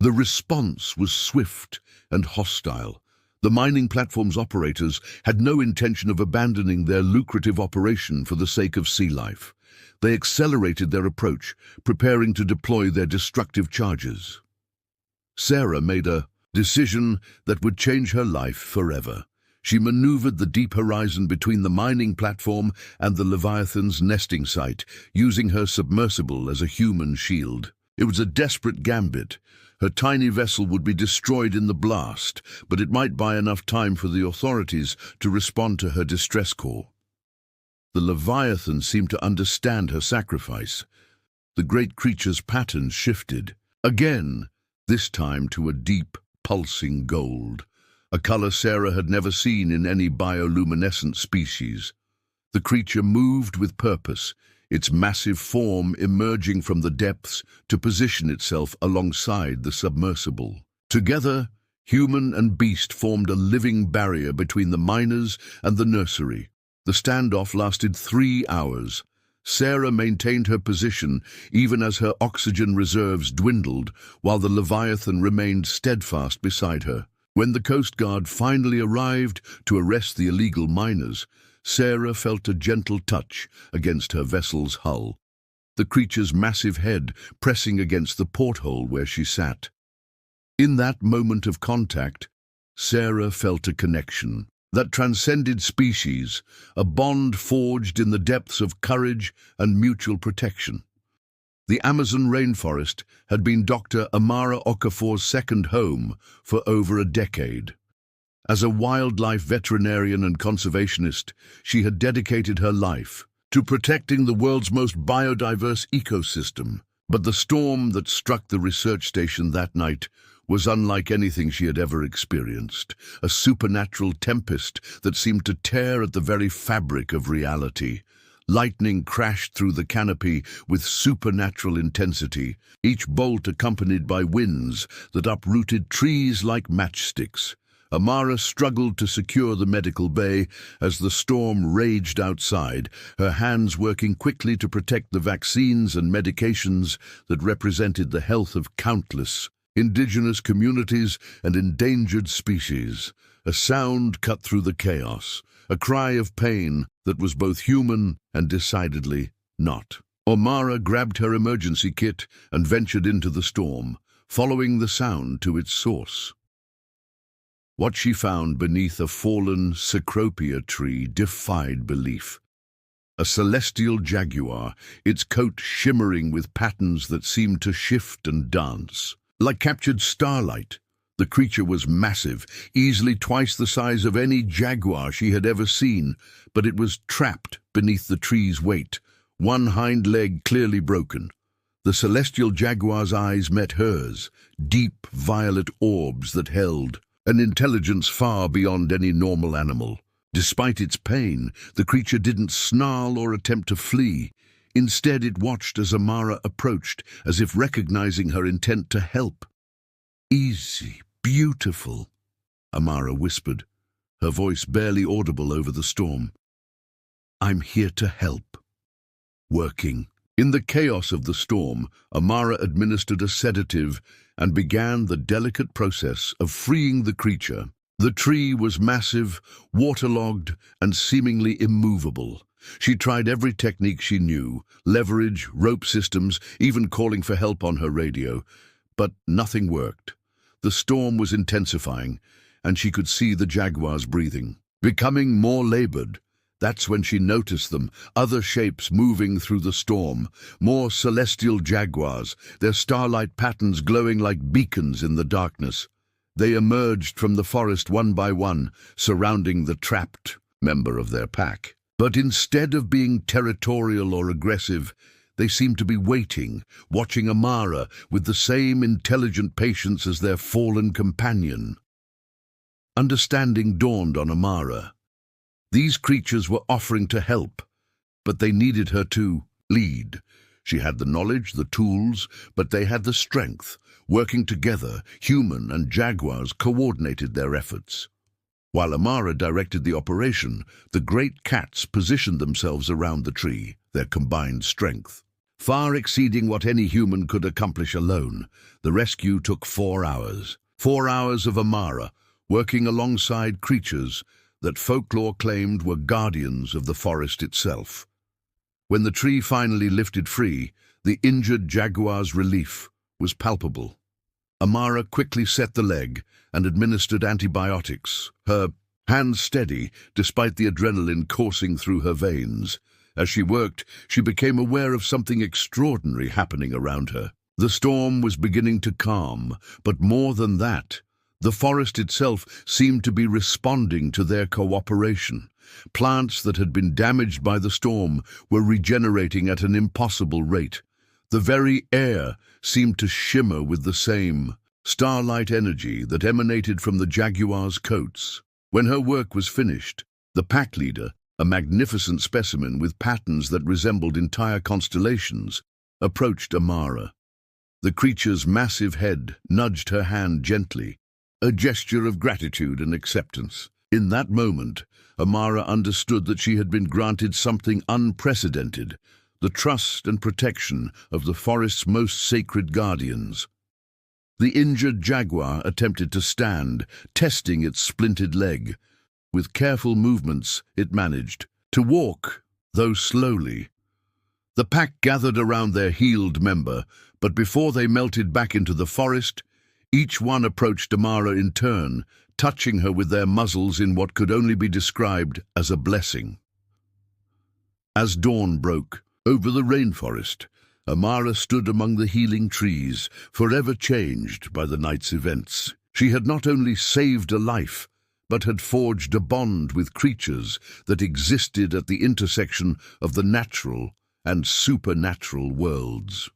The response was swift and hostile. The mining platform's operators had no intention of abandoning their lucrative operation for the sake of sea life. They accelerated their approach, preparing to deploy their destructive charges. Sarah made a decision that would change her life forever. She maneuvered the deep horizon between the mining platform and the Leviathan's nesting site, using her submersible as a human shield. It was a desperate gambit. Her tiny vessel would be destroyed in the blast, but it might buy enough time for the authorities to respond to her distress call. The Leviathan seemed to understand her sacrifice. The great creature's patterns shifted. Again, this time to a deep, pulsing gold, a color Sarah had never seen in any bioluminescent species. The creature moved with purpose, its massive form emerging from the depths to position itself alongside the submersible. Together, human and beast formed a living barrier between the miners and the nursery. The standoff lasted 3 hours. Sarah maintained her position even as her oxygen reserves dwindled, while the Leviathan remained steadfast beside her. When the Coast Guard finally arrived to arrest the illegal miners, Sarah felt a gentle touch against her vessel's hull, the creature's massive head pressing against the porthole where she sat. In that moment of contact, Sarah felt a connection that transcended species, a bond forged in the depths of courage and mutual protection. The Amazon rainforest had been Dr. Amara Okafor's second home for over a decade. As a wildlife veterinarian and conservationist, she had dedicated her life to protecting the world's most biodiverse ecosystem. But the storm that struck the research station that night was unlike anything she had ever experienced, a supernatural tempest that seemed to tear at the very fabric of reality. Lightning crashed through the canopy with supernatural intensity, each bolt accompanied by winds that uprooted trees like matchsticks. Amara struggled to secure the medical bay as the storm raged outside, her hands working quickly to protect the vaccines and medications that represented the health of countless indigenous communities and endangered species. A sound cut through the chaos, a cry of pain that was both human and decidedly not. Amara grabbed her emergency kit and ventured into the storm, following the sound to its source. What she found beneath a fallen cecropia tree defied belief. A celestial jaguar, its coat shimmering with patterns that seemed to shift and dance. Like captured starlight, the creature was massive, easily twice the size of any jaguar she had ever seen, but it was trapped beneath the tree's weight, one hind leg clearly broken. The celestial jaguar's eyes met hers, deep violet orbs that held an intelligence far beyond any normal animal. Despite its pain, the creature didn't snarl or attempt to flee. Instead, it watched as Amara approached, as if recognizing her intent to help. "Easy, beautiful," Amara whispered, her voice barely audible over the storm. "I'm here to help." Working. In the chaos of the storm, Amara administered a sedative and began the delicate process of freeing the creature. The tree was massive, waterlogged, and seemingly immovable. She tried every technique she knew, leverage, rope systems, even calling for help on her radio. But nothing worked. The storm was intensifying, and she could see the jaguars breathing, becoming more labored. That's when she noticed them, other shapes moving through the storm, more celestial jaguars, their starlight patterns glowing like beacons in the darkness. They emerged from the forest one by one, surrounding the trapped member of their pack. But instead of being territorial or aggressive, they seemed to be waiting, watching Amara with the same intelligent patience as their fallen companion. Understanding dawned on Amara. These creatures were offering to help, but they needed her to lead. She had the knowledge, the tools, but they had the strength. Working together, human and jaguars coordinated their efforts. While Amara directed the operation, the great cats positioned themselves around the tree, their combined strength. Far exceeding what any human could accomplish alone, the rescue took 4 hours. 4 hours of Amara, working alongside creatures that folklore claimed were guardians of the forest itself. When the tree finally lifted free, the injured jaguar's relief was palpable. Amara quickly set the leg and administered antibiotics, her hands steady despite the adrenaline coursing through her veins. As she worked, she became aware of something extraordinary happening around her. The storm was beginning to calm, but more than that, the forest itself seemed to be responding to their cooperation. Plants that had been damaged by the storm were regenerating at an impossible rate. The very air seemed to shimmer with the same starlight energy that emanated from the jaguar's coats. When her work was finished, the pack leader, a magnificent specimen with patterns that resembled entire constellations, approached Amara. The creature's massive head nudged her hand gently, a gesture of gratitude and acceptance. In that moment, Amara understood that she had been granted something unprecedented, the trust and protection of the forest's most sacred guardians. The injured jaguar attempted to stand, testing its splintered leg. With careful movements, it managed to walk, though slowly. The pack gathered around their healed member, but before they melted back into the forest, each one approached Amara in turn, touching her with their muzzles in what could only be described as a blessing. As dawn broke over the rainforest, Amara stood among the healing trees, forever changed by the night's events. She had not only saved a life, but had forged a bond with creatures that existed at the intersection of the natural and supernatural worlds.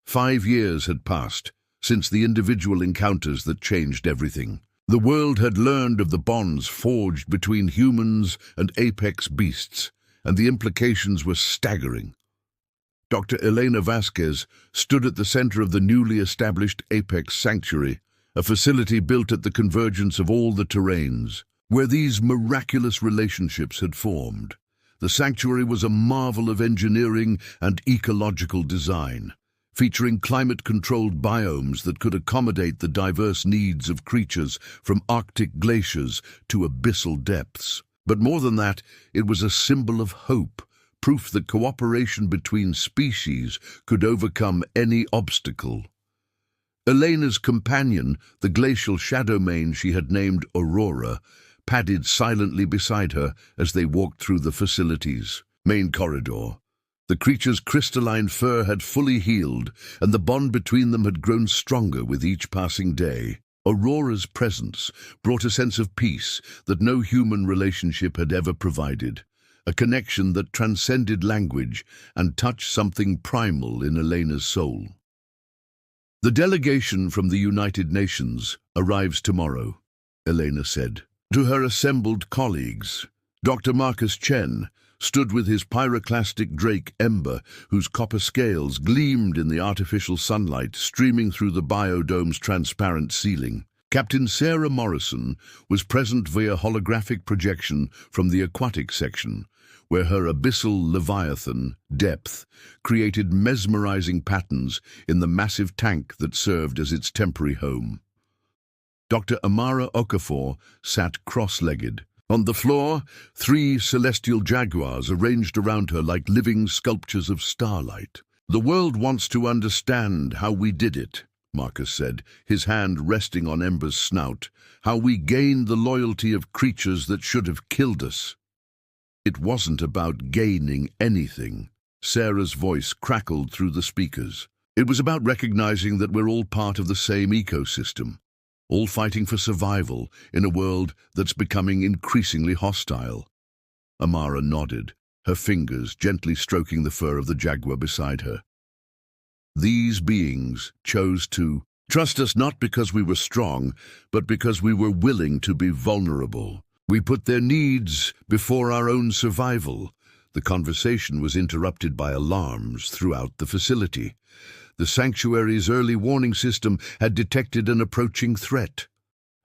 5 years had passed since the individual encounters that changed everything. The world had learned of the bonds forged between humans and apex beasts, and the implications were staggering. Dr. Elena Vasquez stood at the center of the newly established Apex Sanctuary, a facility built at the convergence of all the terrains, where these miraculous relationships had formed. The sanctuary was a marvel of engineering and ecological design, featuring climate-controlled biomes that could accommodate the diverse needs of creatures from Arctic glaciers to abyssal depths. But more than that, it was a symbol of hope, proof that cooperation between species could overcome any obstacle. Elena's companion, the glacial shadow mane she had named Aurora, padded silently beside her as they walked through the facility's main corridor. The creature's crystalline fur had fully healed, and the bond between them had grown stronger with each passing day. Aurora's presence brought a sense of peace that no human relationship had ever provided, a connection that transcended language and touched something primal in Elena's soul. "The delegation from the United Nations arrives tomorrow," Elena said. To her assembled colleagues, Dr. Marcus Chen stood with his pyroclastic drake Ember, whose copper scales gleamed in the artificial sunlight streaming through the biodome's transparent ceiling. Captain Sarah Morrison was present via holographic projection from the aquatic section, where her abyssal leviathan, Depth, created mesmerizing patterns in the massive tank that served as its temporary home. Dr. Amara Okafor sat cross-legged. On the floor, 3 celestial jaguars arranged around her like living sculptures of starlight. "The world wants to understand how we did it," Marcus said, his hand resting on Ember's snout, "how we gained the loyalty of creatures that should have killed us." "It wasn't about gaining anything," Sarah's voice crackled through the speakers. "It was about recognizing that we're all part of the same ecosystem, all fighting for survival in a world that's becoming increasingly hostile." Amara nodded, her fingers gently stroking the fur of the jaguar beside her. "These beings chose to trust us not because we were strong, but because we were willing to be vulnerable. We put their needs before our own survival." The conversation was interrupted by alarms throughout the facility. The sanctuary's early warning system had detected an approaching threat,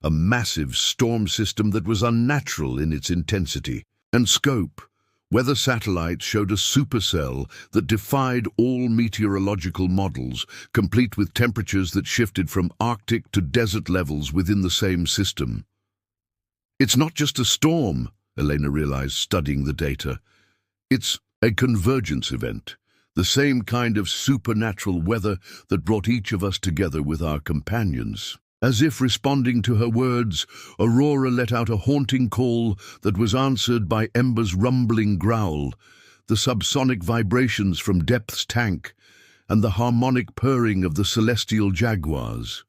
a massive storm system that was unnatural in its intensity and scope, Weather satellites showed a supercell that defied all meteorological models, complete with temperatures that shifted from Arctic to desert levels within the same system. It's not just a storm, Elena realized, studying the data. It's a convergence event, the same kind of supernatural weather that brought each of us together with our companions. As if responding to her words, Aurora let out a haunting call that was answered by Ember's rumbling growl, the subsonic vibrations from Depth's tank, and the harmonic purring of the celestial jaguars.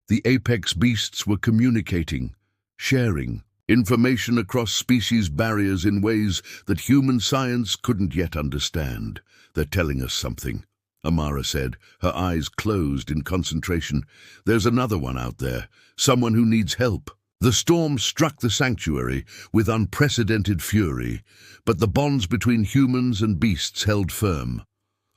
The apex beasts were communicating, sharing information across species barriers in ways that human science couldn't yet understand. They're telling us something, Amara said, her eyes closed in concentration. There's another one out there, someone who needs help. The storm struck the sanctuary with unprecedented fury, but the bonds between humans and beasts held firm.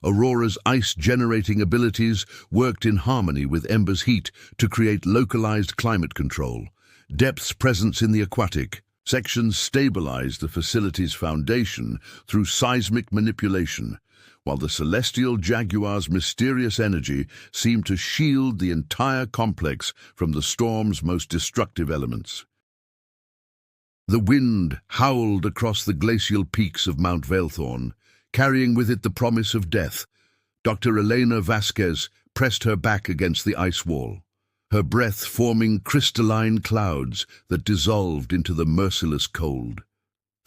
Aurora's ice-generating abilities worked in harmony with Ember's heat to create localized climate control. Depth's presence in the aquatic sections stabilized the facility's foundation through seismic manipulation, while the celestial jaguar's mysterious energy seemed to shield the entire complex from the storm's most destructive elements. The wind howled across the glacial peaks of Mount Valethorn, carrying with it the promise of death. Dr. Elena Vasquez pressed her back against the ice wall, her breath forming crystalline clouds that dissolved into the merciless cold.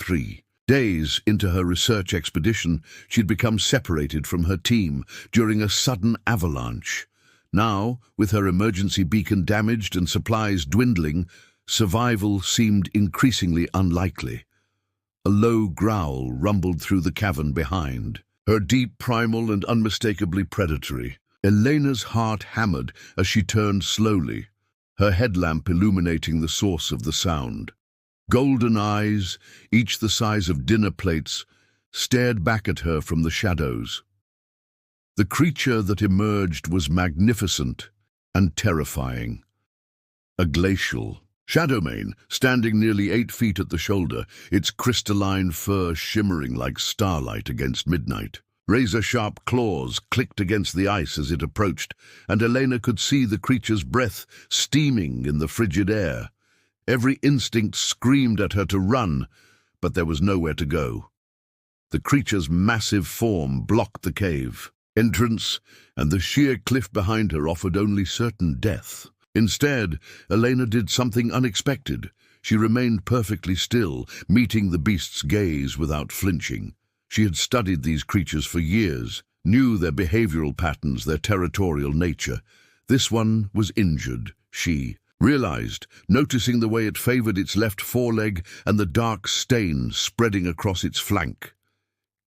3 days into her research expedition, she'd become separated from her team during a sudden avalanche. Now, with her emergency beacon damaged and supplies dwindling, survival seemed increasingly unlikely. A low growl rumbled through the cavern behind, her deep, primal, and unmistakably predatory. Elena's heart hammered as she turned slowly, her headlamp illuminating the source of the sound. Golden eyes, each the size of dinner plates, stared back at her from the shadows. The creature that emerged was magnificent and terrifying. A glacial Shadowmane, standing nearly 8 feet at the shoulder, its crystalline fur shimmering like starlight against midnight. Razor-sharp claws clicked against the ice as it approached, and Elena could see the creature's breath steaming in the frigid air. Every instinct screamed at her to run, but there was nowhere to go. The creature's massive form blocked the cave entrance, and the sheer cliff behind her offered only certain death. Instead, Elena did something unexpected. She remained perfectly still, meeting the beast's gaze without flinching. She had studied these creatures for years, knew their behavioral patterns, their territorial nature. This one was injured, she realized, noticing the way it favored its left foreleg and the dark stain spreading across its flank.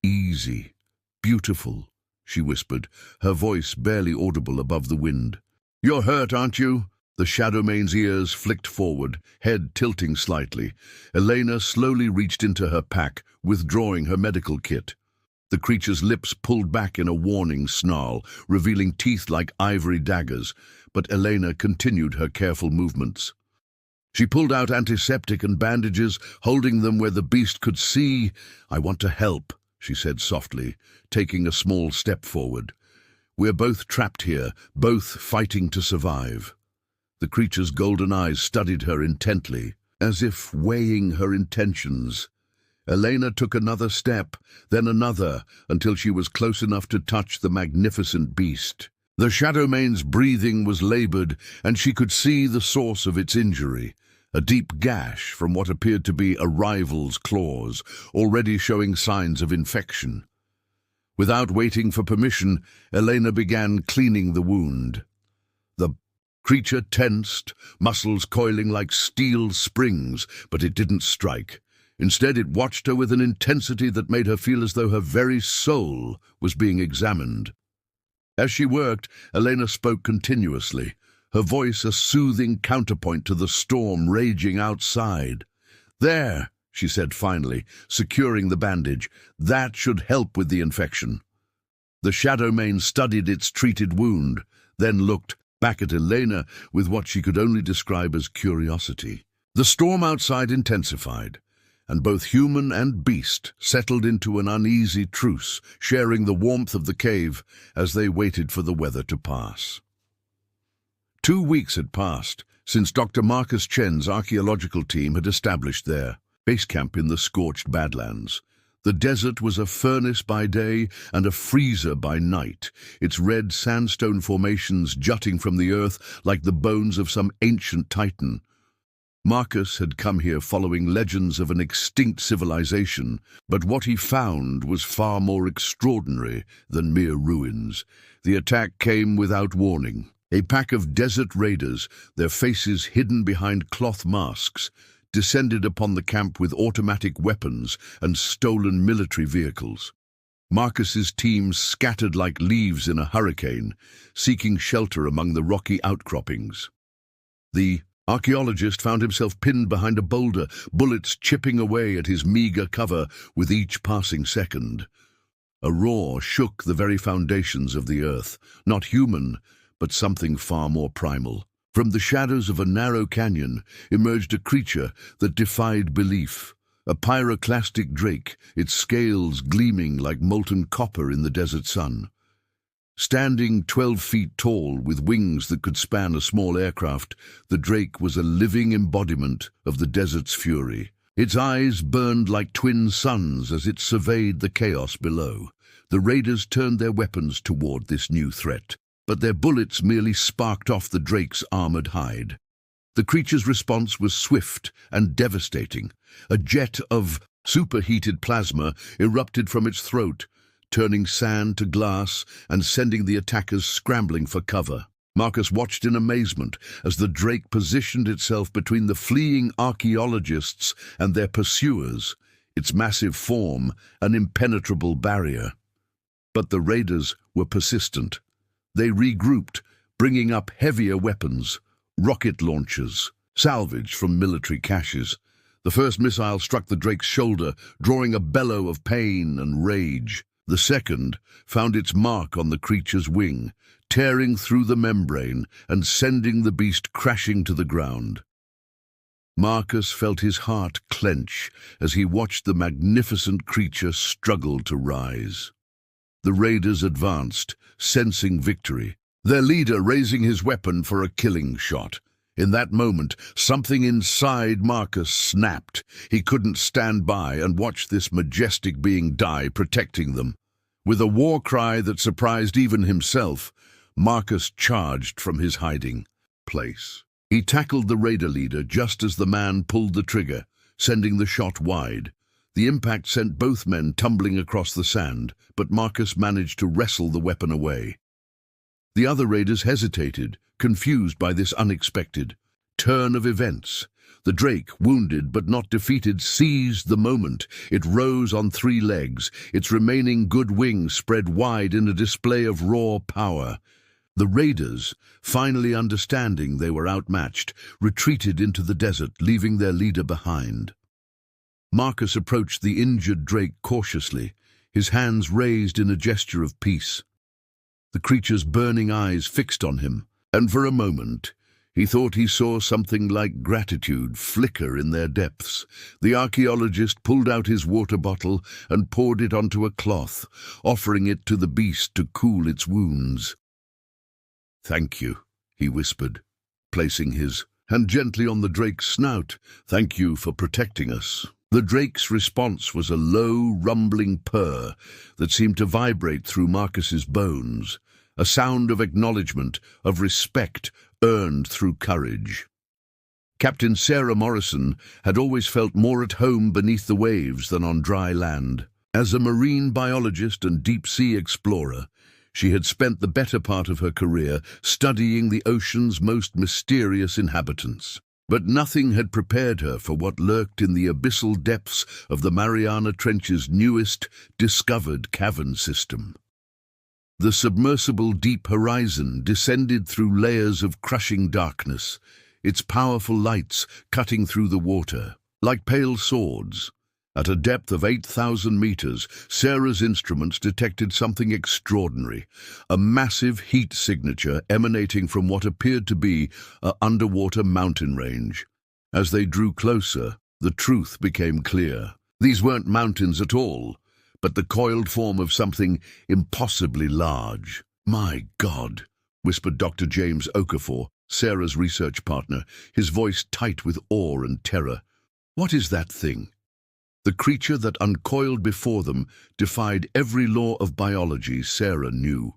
"Easy, beautiful," she whispered, her voice barely audible above the wind. "You're hurt, aren't you?" The Shadowmane's ears flicked forward, head tilting slightly. Elena slowly reached into her pack, withdrawing her medical kit. The creature's lips pulled back in a warning snarl, revealing teeth like ivory daggers, but Elena continued her careful movements. She pulled out antiseptic and bandages, holding them where the beast could see. "I want to help," she said softly, taking a small step forward. "We're both trapped here, both fighting to survive." The creature's golden eyes studied her intently, as if weighing her intentions. Elena took another step, then another, until she was close enough to touch the magnificent beast. The Shadowmane's breathing was labored, and she could see the source of its injury, a deep gash from what appeared to be a rival's claws, already showing signs of infection. Without waiting for permission, Elena began cleaning the wound. The creature tensed, muscles coiling like steel springs, but it didn't strike. Instead, it watched her with an intensity that made her feel as though her very soul was being examined. As she worked, Elena spoke continuously, her voice a soothing counterpoint to the storm raging outside. "There," she said finally, securing the bandage. "That should help with the infection." The Shadowmane studied its treated wound, then looked back at Elena with what she could only describe as curiosity. The storm outside intensified, and both human and beast settled into an uneasy truce, sharing the warmth of the cave as they waited for the weather to pass. 2 weeks had passed since Dr. Marcus Chen's archaeological team had established their base camp in the scorched Badlands. The desert was a furnace by day and a freezer by night, its red sandstone formations jutting from the earth like the bones of some ancient titan. Marcus had come here following legends of an extinct civilization, but what he found was far more extraordinary than mere ruins. The attack came without warning. A pack of desert raiders, their faces hidden behind cloth masks, descended upon the camp with automatic weapons and stolen military vehicles. Marcus's team scattered like leaves in a hurricane, seeking shelter among the rocky outcroppings. The archaeologist found himself pinned behind a boulder, bullets chipping away at his meager cover with each passing second. A roar shook the very foundations of the earth, not human, but something far more primal. From the shadows of a narrow canyon emerged a creature that defied belief, a pyroclastic drake, its scales gleaming like molten copper in the desert sun. Standing 12 feet tall with wings that could span a small aircraft, the drake was a living embodiment of the desert's fury. Its eyes burned like twin suns as it surveyed the chaos below. The raiders turned their weapons toward this new threat, but their bullets merely sparked off the drake's armored hide. The creature's response was swift and devastating. A jet of superheated plasma erupted from its throat, turning sand to glass and sending the attackers scrambling for cover. Marcus watched in amazement as the drake positioned itself between the fleeing archaeologists and their pursuers, its massive form an impenetrable barrier. But the raiders were persistent. They regrouped, bringing up heavier weapons, rocket launchers, salvage from military caches. The first missile struck the drake's shoulder, drawing a bellow of pain and rage. The second found its mark on the creature's wing, tearing through the membrane and sending the beast crashing to the ground. Marcus felt his heart clench as he watched the magnificent creature struggle to rise. The raiders advanced, sensing victory, their leader raising his weapon for a killing shot. In that moment, something inside Marcus snapped. He couldn't stand by and watch this majestic being die, protecting them. With a war cry that surprised even himself, Marcus charged from his hiding place. He tackled the raider leader just as the man pulled the trigger, sending the shot wide. The impact sent both men tumbling across the sand, but Marcus managed to wrestle the weapon away. The other raiders hesitated, confused by this unexpected turn of events. The drake, wounded but not defeated, seized the moment. It rose on 3 legs, its remaining good wings spread wide in a display of raw power. The raiders, finally understanding they were outmatched, retreated into the desert, leaving their leader behind. Marcus approached the injured drake cautiously, his hands raised in a gesture of peace. The creature's burning eyes fixed on him, and for a moment he thought he saw something like gratitude flicker in their depths. The archaeologist pulled out his water bottle and poured it onto a cloth, offering it to the beast to cool its wounds. "Thank you," he whispered, placing his hand gently on the drake's snout. "Thank you for protecting us." The drake's response was a low, rumbling purr that seemed to vibrate through Marcus's bones, a sound of acknowledgement, of respect earned through courage. Captain Sarah Morrison had always felt more at home beneath the waves than on dry land. As a marine biologist and deep-sea explorer, she had spent the better part of her career studying the ocean's most mysterious inhabitants. But nothing had prepared her for what lurked in the abyssal depths of the Mariana Trench's newest, discovered cavern system. The submersible Deep Horizon descended through layers of crushing darkness, its powerful lights cutting through the water, like pale swords. At a depth of 8,000 meters, Sarah's instruments detected something extraordinary, a massive heat signature emanating from what appeared to be an underwater mountain range. As they drew closer, The truth became clear. These weren't mountains at all, but the coiled form of something impossibly large. "My God," whispered Dr. James Okafor, Sarah's research partner, his voice tight with awe and terror. "What is that thing?" The creature that uncoiled before them defied every law of biology Sarah knew.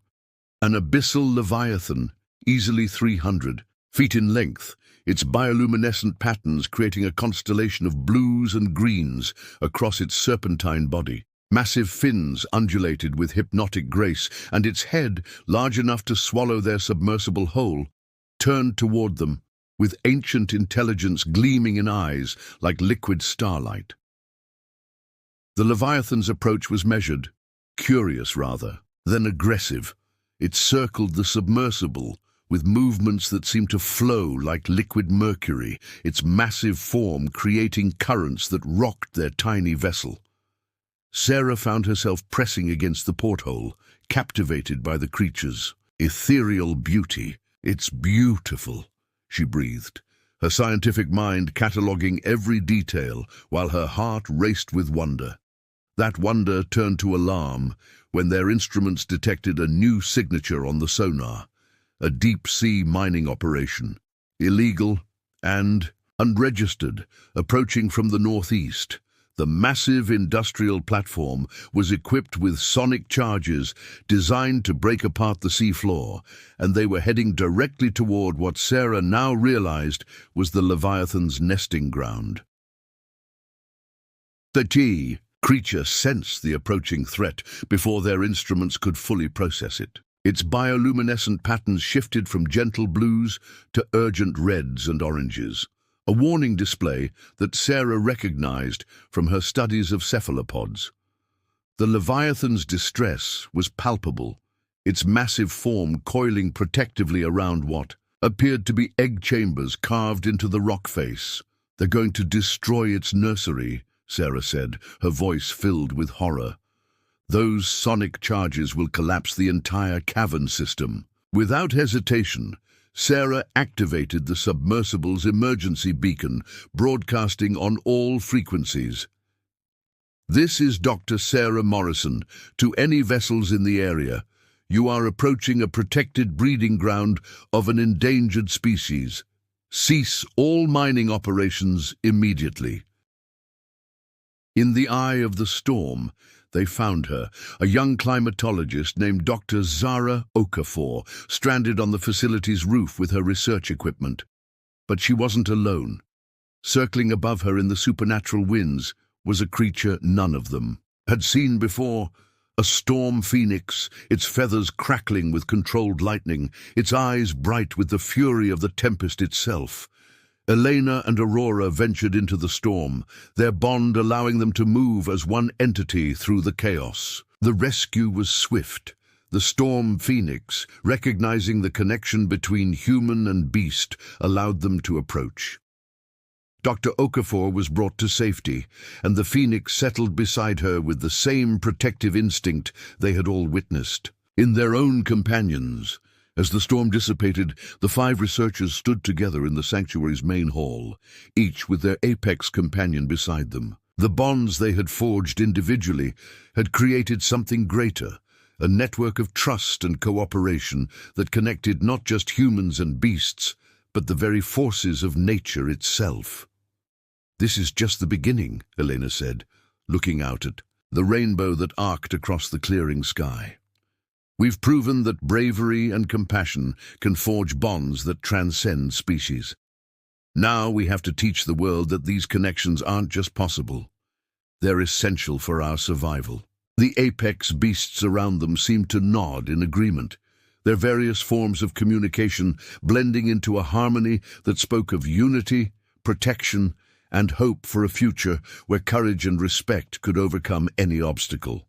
An abyssal leviathan, easily 300 feet in length, its bioluminescent patterns creating a constellation of blues and greens across its serpentine body. Massive fins undulated with hypnotic grace, and its head, large enough to swallow their submersible whole, turned toward them, with ancient intelligence gleaming in eyes like liquid starlight. The Leviathan's approach was measured, curious rather, than aggressive. It circled the submersible, with movements that seemed to flow like liquid mercury, its massive form creating currents that rocked their tiny vessel. Sarah found herself pressing against the porthole, captivated by the creature's ethereal beauty. "It's beautiful," she breathed, her scientific mind cataloguing every detail while her heart raced with wonder. That wonder turned to alarm when their instruments detected a new signature on the sonar, a deep-sea mining operation, illegal and unregistered, approaching from the northeast. The massive industrial platform was equipped with sonic charges designed to break apart the seafloor, and they were heading directly toward what Sarah now realized was the Leviathan's nesting ground. The creature sensed the approaching threat before their instruments could fully process it. Its bioluminescent patterns shifted from gentle blues to urgent reds and oranges, a warning display that Sarah recognized from her studies of cephalopods. The Leviathan's distress was palpable, its massive form coiling protectively around what appeared to be egg chambers carved into the rock face. "They're going to destroy its nursery," Sarah said, her voice filled with horror. "Those sonic charges will collapse the entire cavern system." Without hesitation, Sarah activated the submersible's emergency beacon, broadcasting on all frequencies. "This is Dr. Sarah Morrison. To any vessels in the area, you are approaching a protected breeding ground of an endangered species. Cease all mining operations immediately." In the eye of the storm, they found her, a young climatologist named Dr. Zara Okafor, stranded on the facility's roof with her research equipment. But she wasn't alone. Circling above her in the supernatural winds was a creature none of them had seen before, a storm phoenix, its feathers crackling with controlled lightning, its eyes bright with the fury of the tempest itself. Elena and Aurora ventured into the storm, their bond allowing them to move as one entity through the chaos. The rescue was swift. The storm phoenix, recognizing the connection between human and beast, allowed them to approach. Dr. Okafor was brought to safety, and the phoenix settled beside her with the same protective instinct they had all witnessed in their own companions. As the storm dissipated, the 5 researchers stood together in the sanctuary's main hall, each with their apex companion beside them. The bonds they had forged individually had created something greater, a network of trust and cooperation that connected not just humans and beasts, but the very forces of nature itself. "This is just the beginning," Elena said, looking out at the rainbow that arced across the clearing sky. "We've proven that bravery and compassion can forge bonds that transcend species. Now we have to teach the world that these connections aren't just possible. They're essential for our survival." The apex beasts around them seemed to nod in agreement, their various forms of communication blending into a harmony that spoke of unity, protection, and hope for a future where courage and respect could overcome any obstacle.